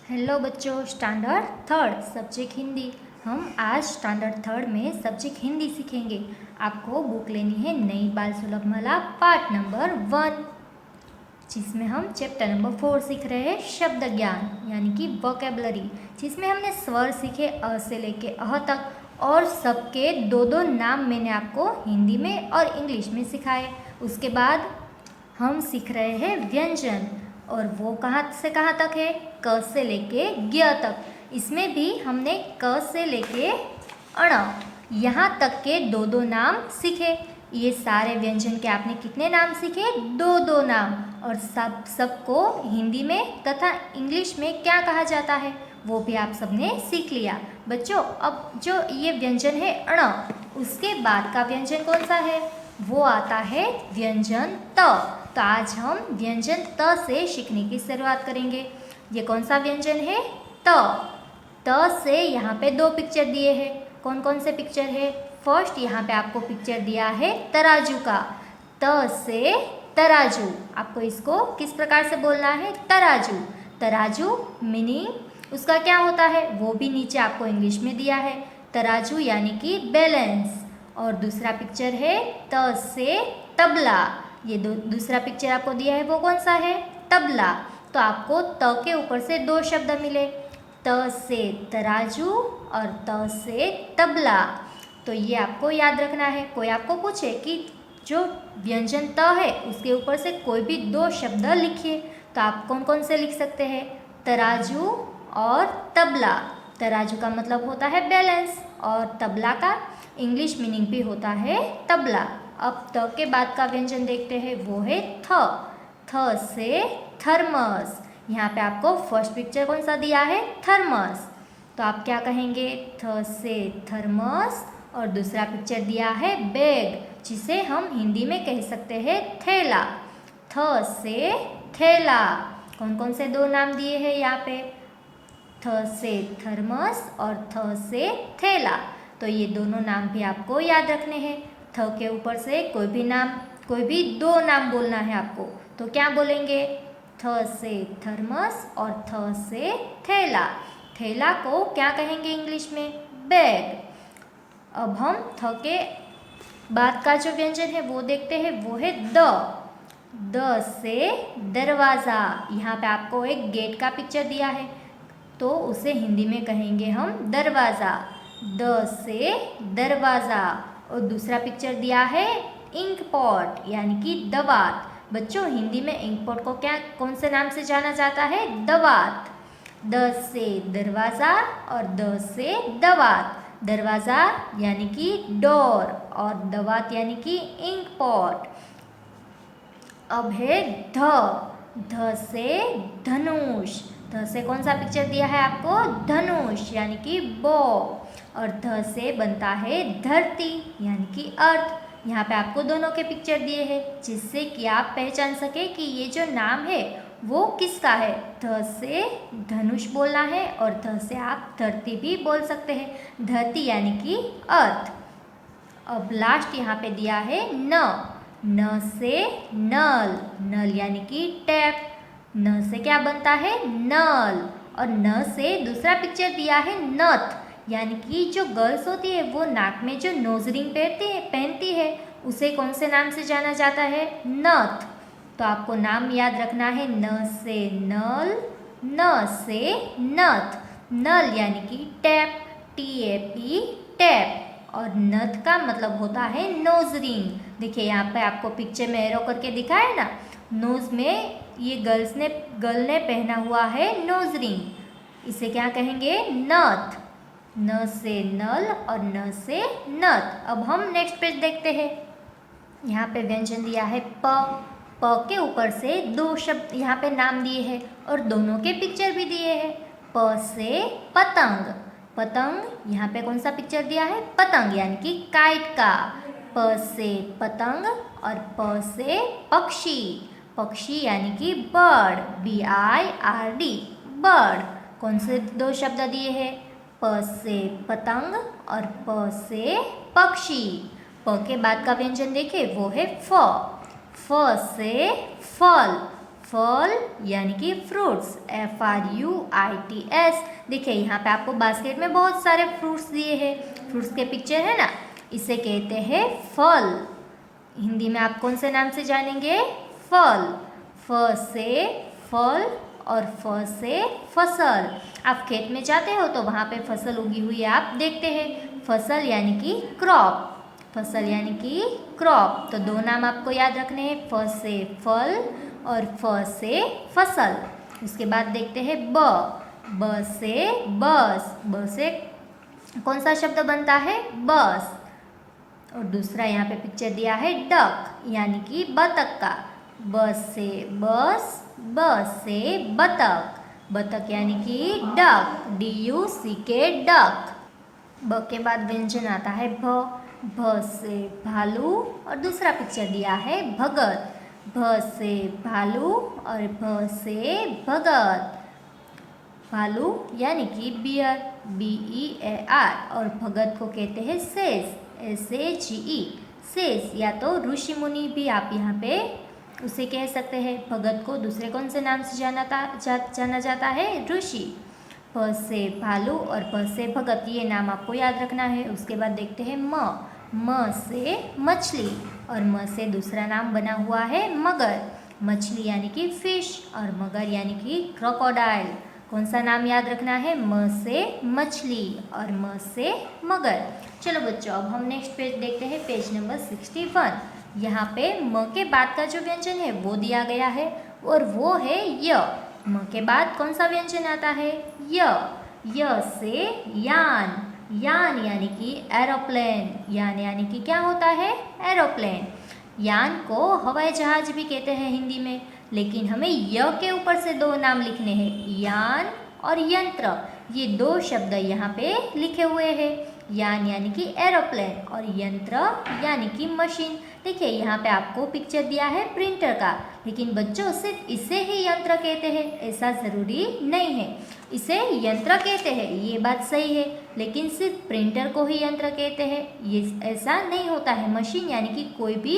Hello बच्चों, standard third subject Hindi. हम आज स्टैंडर्ड थर्ड में सब्जेक्ट हिंदी सीखेंगे। आपको बुक लेनी है नई बाल सुलभ माला पार्ट नंबर 1, जिसमें हम चैप्टर नंबर 4 सीख रहे हैं शब्द ज्ञान यानी कि वोकेबलरी, जिसमें हमने स्वर सीखे अ से लेके अह तक और सबके दो दो नाम मैंने आपको हिंदी में और इंग्लिश में सिखाए। उसके बाद हम सीख रहे हैं व्यंजन, और वो कहाँ से कहाँ तक है, क से लेके ज्ञ तक। इसमें भी हमने क से लेके अण यहाँ तक के दो दो नाम सीखे। ये सारे व्यंजन के आपने कितने नाम सीखे? दो दो नाम। और सबको हिंदी में तथा इंग्लिश में क्या कहा जाता है वो भी आप सबने सीख लिया। बच्चों, अब जो ये व्यंजन है अण, उसके बाद का व्यंजन कौन सा है? वो आता है व्यंजन त। तो आज हम व्यंजन त से सीखने की शुरुआत करेंगे। ये कौन सा व्यंजन है? त। त से यहाँ पे दो पिक्चर दिए हैं। कौन कौन से पिक्चर है? फर्स्ट यहाँ पे आपको पिक्चर दिया है तराजू का। त से तराजू, आपको इसको किस प्रकार से बोलना है? तराजू। तराजू मीनिंग उसका क्या होता है वो भी नीचे आपको इंग्लिश में दिया है। तराजू यानी कि बैलेंस। और दूसरा पिक्चर है त से तबला। ये दूसरा पिक्चर आपको दिया है वो कौन सा है? तबला। तो आपको त के ऊपर से दो शब्द मिले, त से तराजू और त से तबला। तो ये आपको याद रखना है। कोई आपको पूछे कि जो व्यंजन त है उसके ऊपर से कोई भी दो शब्द लिखिए, तो आप कौन कौन से लिख सकते हैं? तराजू और तबला। तराजू का मतलब होता है बैलेंस और तबला का इंग्लिश मीनिंग भी होता है तबला। अब त के बाद का व्यंजन देखते हैं, वो है थ। थ से थर्मस। यहाँ पे आपको फर्स्ट पिक्चर कौन सा दिया है? थर्मस। तो आप क्या कहेंगे? थ से थर्मस। और दूसरा पिक्चर दिया है बैग, जिसे हम हिंदी में कह सकते हैं थैला। थ से थैला। कौन कौन से दो नाम दिए हैं यहाँ पे? थ से थर्मस और थ से थैला। तो ये दोनों नाम भी आपको याद रखने हैं। थ के ऊपर से कोई भी दो नाम बोलना है आपको, तो क्या बोलेंगे? थ से थर्मस और थ से थैला। थैला को क्या कहेंगे इंग्लिश में? बैग। अब हम थ के बाद का जो व्यंजन है वो देखते हैं, वो है द। द से दरवाज़ा। यहाँ पे आपको एक गेट का पिक्चर दिया है, तो उसे हिंदी में कहेंगे हम दरवाज़ा। द से दरवाज़ा। और दूसरा पिक्चर दिया है इंक पॉट यानी कि दवात। बच्चों, हिंदी में इंक पॉट को कौन से नाम से जाना जाता है? दवात। द से दरवाज़ा और द से दवात। दरवाज़ा यानी कि डोर और दवात यानी कि इंक पॉट। अब है ध। ध से धनुष। ध से कौन सा पिक्चर दिया है आपको? धनुष यानी कि बो। और ध से बनता है धरती यानी कि अर्थ। यहाँ पे आपको दोनों के पिक्चर दिए हैं, जिससे कि आप पहचान सके कि ये जो नाम है वो किसका है। ध से धनुष बोलना है और ध से आप धरती भी बोल सकते हैं। धरती यानी कि अर्थ। अब लास्ट यहाँ पे दिया है न। न से नल। नल यानी कि टैप। न से क्या बनता है? नल। और न से दूसरा पिक्चर दिया है नथ, यानी कि जो गर्ल्स होती है वो नाक में जो नोज रिंग पहनती है, उसे कौन से नाम से जाना जाता है? नथ। तो आपको नाम याद रखना है। न से नल, न से नथ। नल यानी कि टैप, TAP टैप। और नथ का मतलब होता है नोज रिंग। देखिए यहाँ पे आपको पिक्चर में एरो करके दिखा है ना, नोज में ये गर्ल ने पहना हुआ है नोज रिंग। इसे क्या कहेंगे? नथ। न से नल और न से नथ। अब हम नेक्स्ट पेज देखते हैं। यहाँ पे व्यंजन दिया है प। प के ऊपर से दो शब्द यहाँ पे नाम दिए हैं और दोनों के पिक्चर भी दिए हैं। प से पतंग। पतंग, यहाँ पे कौन सा पिक्चर दिया है? पतंग यानी कि काइट का। प से पतंग और प से पक्षी। पक्षी यानी कि बर्ड, BIRD बर्ड। कौन से दो शब्द दिए हैं? प से पतंग और प से पक्षी। प के बाद का व्यंजन देखें, वो है फ। फ से फल। फल यानी कि फ्रूट्स, FRUITS। देखिए यहाँ पे आपको बास्केट में बहुत सारे फ्रूट्स दिए हैं, फ्रूट्स के पिक्चर है ना, इसे कहते हैं फल। हिंदी में आप कौन से नाम से जानेंगे? फल। फ से फल और फ से फसल। आप खेत में जाते हो तो वहाँ पे फसल उगी हुई आप देखते हैं। फसल यानी कि क्रॉप, फसल यानी कि क्रॉप। तो दो नाम आपको याद रखने हैं, फ से फल और फ से फसल। उसके बाद देखते हैं ब से बस, ब से कौन सा शब्द बनता है? बस। और दूसरा यहाँ पे पिक्चर दिया है डक यानी कि बतख का, बस से बस, बस से बतख, बतख यानी कि डक, DUCK डक। ब के बाद व्यंजन आता है भ से भालू और दूसरा पिक्चर दिया है भगत, भ से भालू और भ से भगत। भालु यानी कि बियर, BEAR और भगत को कहते हैं सेज, SAGE, सेज या तो ऋषि मुनि भी आप यहाँ पे उसे कह सकते हैं। भगत को दूसरे कौन से नाम से जाना जाता है? ऋषि। भ से भालू और भ से भगत, ये नाम आपको याद रखना है। उसके बाद देखते हैं म से मछली और म से दूसरा नाम बना हुआ है मगर, मछली यानी कि फिश और मगर यानी कि क्रोकोडाइल। कौन सा नाम याद रखना है? म से मछली और म से मगर। चलो बच्चों, अब हम नेक्स्ट पेज देखते हैं, पेज नंबर 61। यहाँ पे म के बाद का जो व्यंजन है वो दिया गया है और वो है य। म के बाद कौन सा व्यंजन आता है? य से यान, यान यानी कि एरोप्लेन, यान यानी कि क्या होता है? एरोप्लेन। यान को हवाई जहाज भी कहते हैं हिंदी में, लेकिन हमें य के ऊपर से दो नाम लिखने हैं, यान और यंत्र। ये दो शब्द यहाँ पे लिखे हुए हैं, यान यानी कि एरोप्लेन और यंत्र यानी कि मशीन। देखिए यहाँ पे आपको पिक्चर दिया है प्रिंटर का, लेकिन बच्चों सिर्फ इसे ही यंत्र कहते हैं ऐसा ज़रूरी नहीं है। इसे यंत्र कहते हैं ये बात सही है, लेकिन सिर्फ प्रिंटर को ही यंत्र कहते हैं ये ऐसा नहीं होता है। मशीन यानी कि कोई भी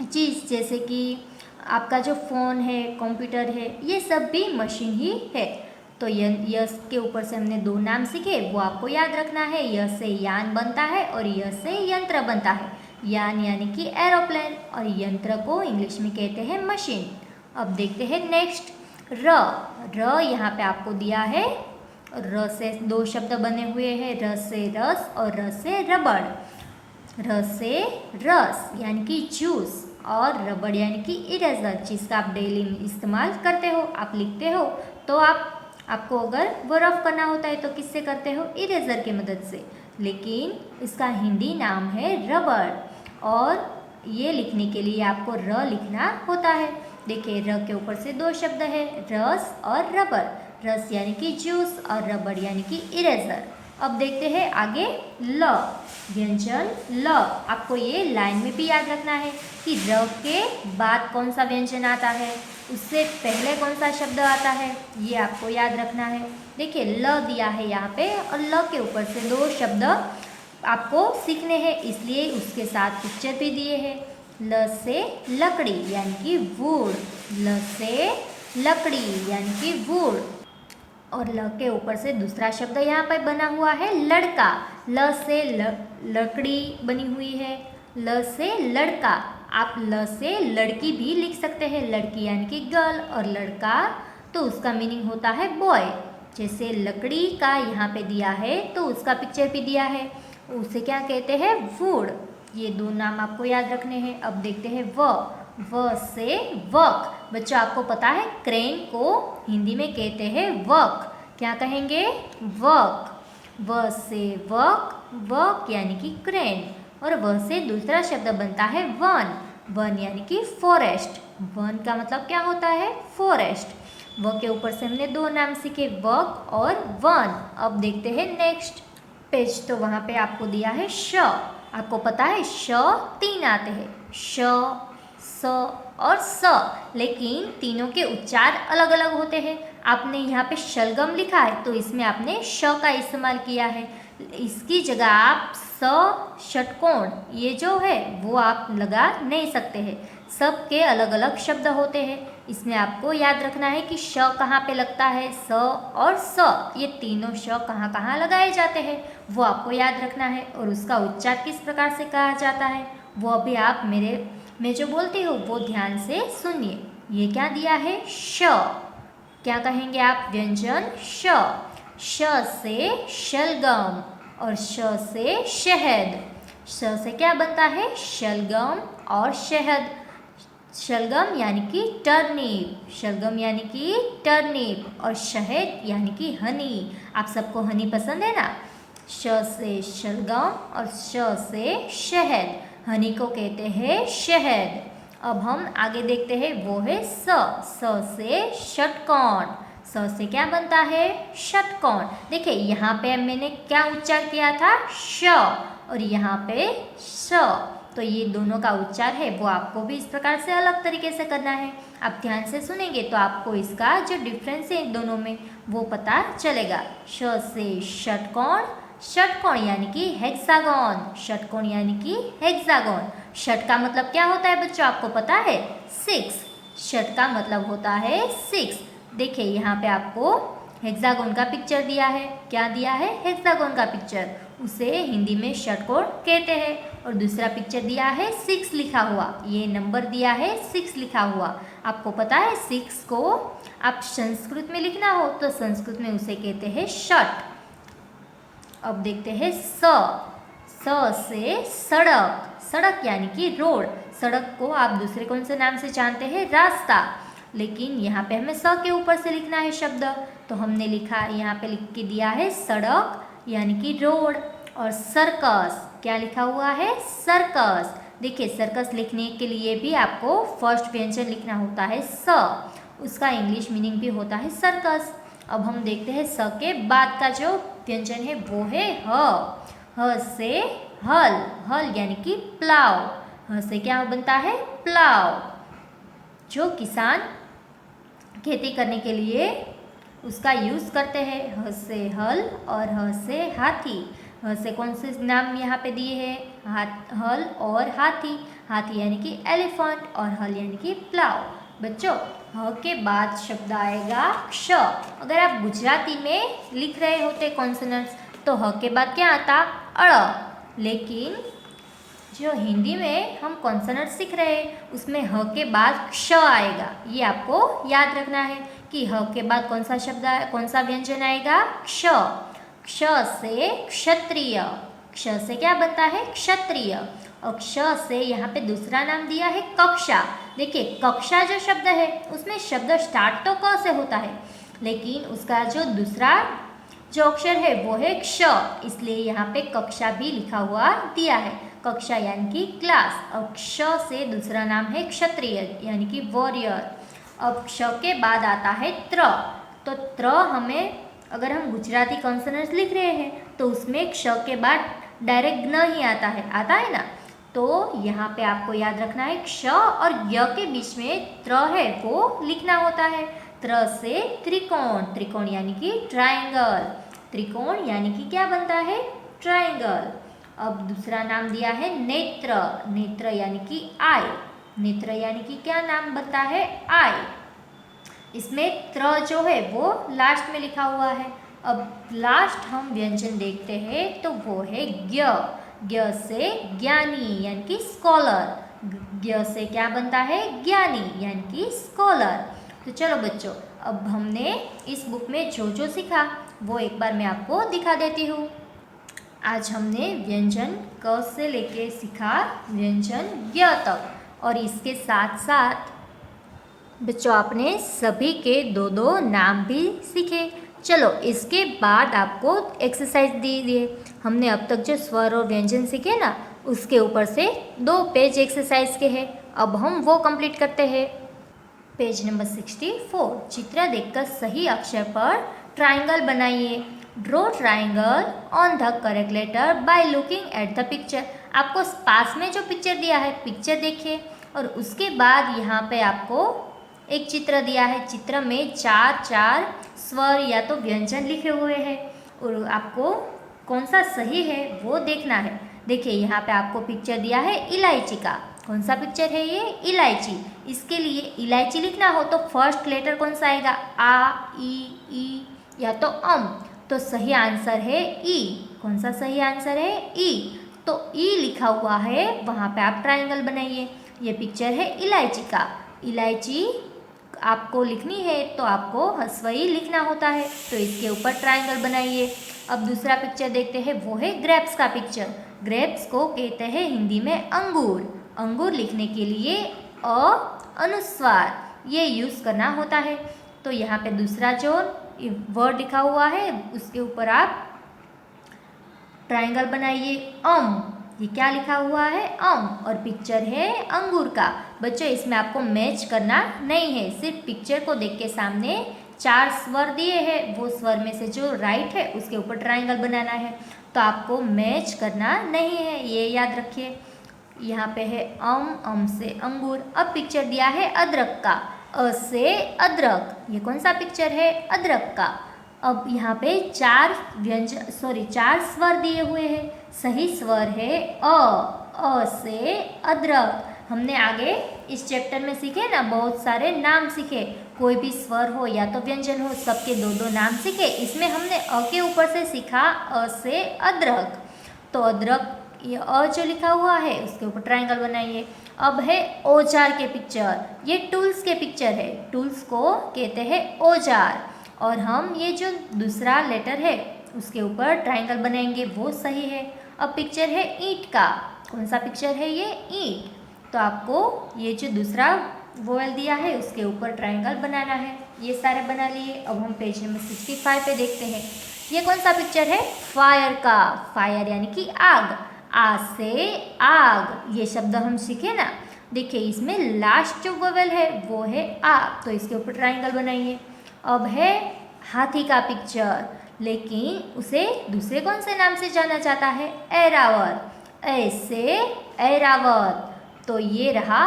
चीज़, जैसे कि आपका जो फ़ोन है, कंप्यूटर है, ये सब भी मशीन ही है। तो यस के ऊपर से हमने दो नाम सीखे, वो आपको याद रखना है। यस से यान बनता है और यस से यंत्र बनता है। यान यानी कि एरोप्लेन और यंत्र को इंग्लिश में कहते हैं मशीन। अब देखते हैं नेक्स्ट र यहाँ पे आपको दिया है, र से दो शब्द बने हुए हैं, र से रस और र से रबड़। र से रस यानी कि जूस और रबड़ यानी कि इरेजर, जिसका आप डेली इस्तेमाल करते हो, आप लिखते हो तो आपको अगर वो रफ करना होता है तो किससे करते हो? इरेजर की मदद से, लेकिन इसका हिंदी नाम है रबड़ और ये लिखने के लिए आपको र लिखना होता है। देखिए र के ऊपर से दो शब्द है, रस और रबड़। रस यानी कि जूस और रबड़ यानी कि इरेजर। अब देखते हैं आगे ल, व्यंजन ल। आपको ये लाइन में भी याद रखना है कि र के बाद कौन सा व्यंजन आता है, उससे पहले कौन सा शब्द आता है, ये आपको याद रखना है। देखिए ल दिया है यहाँ पे और ल के ऊपर से दो शब्द आपको सीखने हैं, इसलिए उसके साथ पिक्चर भी दिए हैं। ल से लकड़ी यानी कि वुड, ल से लकड़ी यानी कि वुड और ल के ऊपर से दूसरा शब्द यहाँ पर बना हुआ है लड़का। ल से लकड़ी बनी हुई है, ल से लड़का। आप ल से लड़की भी लिख सकते हैं, लड़की यानी कि गर्ल और लड़का तो उसका मीनिंग होता है बॉय। जैसे लकड़ी का यहाँ पे दिया है तो उसका पिक्चर भी दिया है, उसे क्या कहते हैं? वुड। ये दो नाम आपको याद रखने हैं। अब देखते हैं व से वक। बच्चों आपको पता है क्रेन को हिंदी में कहते हैं वक, क्या कहेंगे? वक। व से वक यानी कि क्रेन और व से दूसरा शब्द बनता है वन, वन यानी कि फॉरेस्ट। वन का मतलब क्या होता है? फॉरेस्ट। व के ऊपर से हमने दो नाम सीखे, वक और वन। अब देखते हैं नेक्स्ट पेज, तो वहाँ पे आपको दिया है श। आपको पता है श तीन आते हैं, श, स और स, लेकिन तीनों के उच्चार अलग अलग होते हैं। आपने यहाँ पे शलगम लिखा है तो इसमें आपने श का इस्तेमाल किया है, इसकी जगह आप स षटकोण ये जो है वो आप लगा नहीं सकते हैं। सबके अलग अलग शब्द होते हैं, इसमें आपको याद रखना है कि श कहाँ पे लगता है, स और स, ये तीनों श कहाँ कहाँ लगाए जाते हैं वो आपको याद रखना है। और उसका उच्चार किस प्रकार से कहा जाता है वो अभी आप मैं जो बोलती हूँ वो ध्यान से सुनिए। ये क्या दिया है, श। क्या कहेंगे आप, व्यंजन श। श से शलगम और श से शहद। श से क्या बनता है, शलगम और शहद। शलगम यानी कि टर्निप, शलगम यानी कि टर्निप, और शहद यानी कि हनी। आप सबको हनी पसंद है ना। श से शलगम और श से शहद, हनी को कहते हैं शहद। अब हम आगे देखते हैं, वो है स। स से षटकोण। स से क्या बनता है, षटकोण। देखिए यहाँ पे मैंने क्या उच्चार किया था, श, और यहाँ पे श। तो ये दोनों का उच्चार है वो आपको भी इस प्रकार से अलग तरीके से करना है। आप ध्यान से सुनेंगे तो आपको इसका जो डिफरेंस है इन दोनों में वो पता चलेगा। श से षटकोण, षटकोण यानी कि हेक्सागोन, षटकोण यानी कि हेक्सागोन। षट का मतलब क्या होता है बच्चों, आपको पता है, 6। षट का मतलब होता है 6। देखिए यहाँ पे आपको हेक्सागोन का पिक्चर दिया है। क्या दिया है, हेक्सागोन का पिक्चर, उसे हिंदी में षटकोण कहते हैं। और दूसरा पिक्चर दिया है 6 लिखा हुआ, ये नंबर दिया है 6 लिखा हुआ। आपको पता है 6 को आप संस्कृत में लिखना हो तो संस्कृत में उसे कहते हैं षट। अब देखते हैं स। स से सड़क, सड़क यानी कि रोड। सड़क को आप दूसरे कौन से नाम से जानते हैं, रास्ता। लेकिन यहाँ पे हमें स के ऊपर से लिखना है शब्द, तो हमने लिखा, यहाँ पे लिख के दिया है सड़क यानी कि रोड। और सर्कस, क्या लिखा हुआ है, सर्कस। देखिए सर्कस लिखने के लिए भी आपको फर्स्ट व्यंजन लिखना होता है स, उसका इंग्लिश मीनिंग भी होता है सर्कस। अब हम देखते हैं स के बाद का जो व्यंजन है वो है ह। ह से हल, हल यानी कि प्लाव। ह से क्या बनता है, प्लाव, जो किसान खेती करने के लिए उसका यूज़ करते हैं। ह से हल और ह से हाथी। ह से कौन से नाम यहाँ पे दिए हैं, हल और हाथी। हाथी यानी कि एलिफेंट और हल यानी कि प्लाव। बच्चों ह के बाद शब्द आएगा क्ष। अगर आप गुजराती में लिख रहे होते कॉन्सोनेंट्स तो ह के बाद क्या आता, अड़। लेकिन जो हिंदी में हम कॉन्सोनेंट सीख रहे हैं उसमें ह के बाद क्ष आएगा। ये आपको याद रखना है कि ह के बाद कौन सा शब्द कौन सा व्यंजन आएगा, क्ष। क्ष से क्षत्रिय, क्ष से क्या बनता है, क्षत्रिय। और क्ष से यहाँ पे दूसरा नाम दिया है कक्षा। देखिए कक्षा जो शब्द है उसमें शब्द स्टार्ट तो क से होता है, लेकिन उसका जो दूसरा जो अक्षर है वो है क्ष, इसलिए यहाँ पे कक्षा भी लिखा हुआ दिया है। कक्षा यानी कि क्लास। और क्ष से दूसरा नाम है क्षत्रिय यानी कि वॉरियर। अब क्ष के बाद आता है त्र। तो त्र हमें, अगर हम गुजराती कॉन्सोनेंट्स लिख रहे हैं तो उसमें क्ष के बाद डायरेक्ट न ही आता है ना। तो यहाँ पे आपको याद रखना है क्ष और य के बीच में त्र है वो लिखना होता है। त्र से त्रिकोण, त्रिकोण यानी कि ट्रायंगल। त्रिकोण यानी कि क्या बनता है, ट्रायंगल। अब दूसरा नाम दिया है नेत्र, नेत्र यानी कि आई। नेत्र यानी कि क्या नाम बनता है, आई। इसमें त्र जो है वो लास्ट में लिखा हुआ है। अब लास्ट हम व्यंजन देखते हैं तो वो है ज्ञ। ज्ञ से ज्ञानी यानी कि स्कॉलर। ज्ञ से क्या बनता है, ज्ञानी यानी कि स्कॉलर। तो चलो बच्चों, अब हमने इस बुक में जो जो सीखा वो एक बार मैं आपको दिखा देती हूँ। आज हमने व्यंजन क से लेके सीखा व्यंजन ज्ञ तक, और इसके साथ साथ बच्चों आपने सभी के दो दो नाम भी सीखे। चलो इसके बाद आपको एक्सरसाइज दी है। हमने अब तक जो स्वर और व्यंजन सीखे ना उसके ऊपर से 2 पेज एक्सरसाइज के हैं। अब हम वो कंप्लीट करते हैं। पेज नंबर 64, चित्र देखकर सही अक्षर पर ट्राइंगल बनाइए। Draw triangle on the correct letter by looking at the picture. आपको पास में जो पिक्चर दिया है पिक्चर देखिए, और उसके बाद यहाँ पे आपको एक चित्र दिया है। चित्र में 4 स्वर या तो व्यंजन लिखे हुए हैं, और आपको कौन सा सही है वो देखना है। देखिए यहाँ पे आपको पिक्चर दिया है इलायची का, कौन सा पिक्चर है ये? इलायची। इसके लिए इलायची लिखना हो तो फर्स्ट लेटर कौन सा आएगा? आ, ई या तो अम। तो सही आंसर है ई। कौन सा सही आंसर है? ई। तो ई लिखा हुआ है, वहाँ पे आप ट्रायंगल बनाइए। ये पिक्चर है इलायची का। इलायची आपको लिखनी है तो आपको हस्वई लिखना होता है, तो इसके ऊपर ट्रायंगल बनाइए। अब दूसरा पिक्चर देखते हैं, वो है ग्रेप्स का पिक्चर। ग्रेप्स को कहते हैं हिंदी में अंगूर। अंगूर लिखने के लिए अनुस्वार ये यूज़ करना होता है। तो यहाँ पे दूसरा जो वर्ड लिखा हुआ है उसके ऊपर आप ट्रायंगल बनाइए। ये क्या लिखा हुआ है? और पिक्चर है अंगूर का। बच्चों इसमें आपको मैच करना नहीं है, सिर्फ पिक्चर को देख के सामने 4 स्वर दिए हैं, वो स्वर में से जो राइट है उसके ऊपर ट्रायंगल बनाना है। तो आपको मैच करना नहीं है, ये याद रखिए। यहाँ पे है अम से अंगूर। अब पिक्चर दिया है अदरक का। अ से अदरक। ये कौन सा पिक्चर है? अदरक का। अब यहाँ पे 4 स्वर दिए हुए हैं। सही स्वर है अ से अदरक। हमने आगे इस चैप्टर में सीखे ना, बहुत सारे नाम सीखे। कोई भी स्वर हो या तो व्यंजन हो, सबके 2-2 नाम सीखे। इसमें हमने अ के ऊपर से सीखा अ से अदरक। तो अदरक, ये अ जो लिखा हुआ है उसके ऊपर ट्रायंगल बनाइए। अब है औजार के पिक्चर। ये टूल्स के पिक्चर है। टूल्स को कहते हैं औजार। और हम ये जो दूसरा लेटर है उसके ऊपर ट्रायंगल बनाएंगे, वो सही है। अब पिक्चर है ईंट का। कौन सा पिक्चर है ये? ईंट। तो आपको ये जो दूसरा वोवेल दिया है उसके ऊपर ट्रायंगल बनाना है। ये सारे बना लिए। अब हम पेज नंबर 65 पे देखते हैं। ये कौन सा पिक्चर है? फायर का। फायर यानी कि आग। आ से आग, ये शब्द हम सीखे ना। देखिए इसमें लास्ट जो वोवेल है वो है आ, तो इसके ऊपर ट्रायंगल बनाइए। अब है हाथी का पिक्चर, लेकिन उसे दूसरे कौन से नाम से जाना जाता है? ऐरावत। ऐ से ऐरावत। तो ये रहा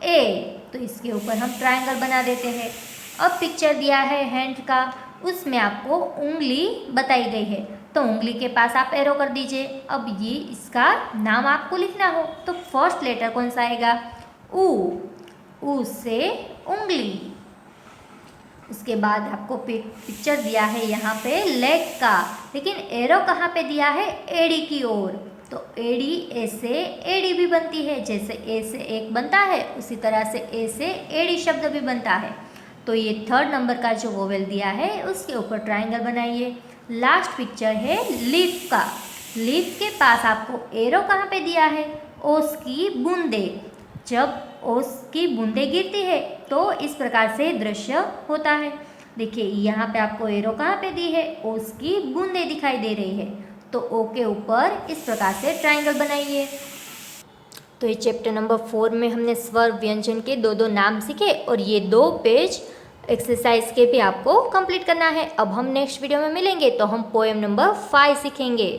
ए, तो इसके ऊपर हम ट्रायंगल बना देते हैं। अब पिक्चर दिया है हैंड का। उसमें आपको उंगली बताई गई है, तो उंगली के पास आप एरो कर दीजिए। अब ये इसका नाम आपको लिखना हो तो फर्स्ट लेटर कौन सा आएगा? ऊ से उंगली। उसके बाद आपको पिक्चर दिया है यहाँ पे लेग का, लेकिन एरो कहाँ पे दिया है? एड़ी की ओर। तो एड़ी, ए से एड़ी भी बनती है। जैसे ए से एक बनता है उसी तरह से ए से एड़ी शब्द भी बनता है। तो ये 3rd नंबर का जो वोवेल दिया है उसके ऊपर ट्रायंगल बनाइए। लास्ट पिक्चर है लीफ का। लीफ के पास आपको एरो कहाँ पे दिया है? ओस की बूंदे। जब ओस की बूंदे गिरती है तो इस प्रकार से दृश्य होता है। देखिए यहाँ पे आपको एरो कहाँ पे दी है? ओस की बूंदे दिखाई दे रही है, तो ओ के ऊपर इस प्रकार से ट्रायंगल बनाइए। तो ये चैप्टर नंबर 4 में हमने स्वर व्यंजन के 2-2 नाम सीखे, और ये 2 पेज एक्सरसाइज के भी आपको कंप्लीट करना है। अब हम नेक्स्ट वीडियो में मिलेंगे तो हम पोएम नंबर 5 सीखेंगे।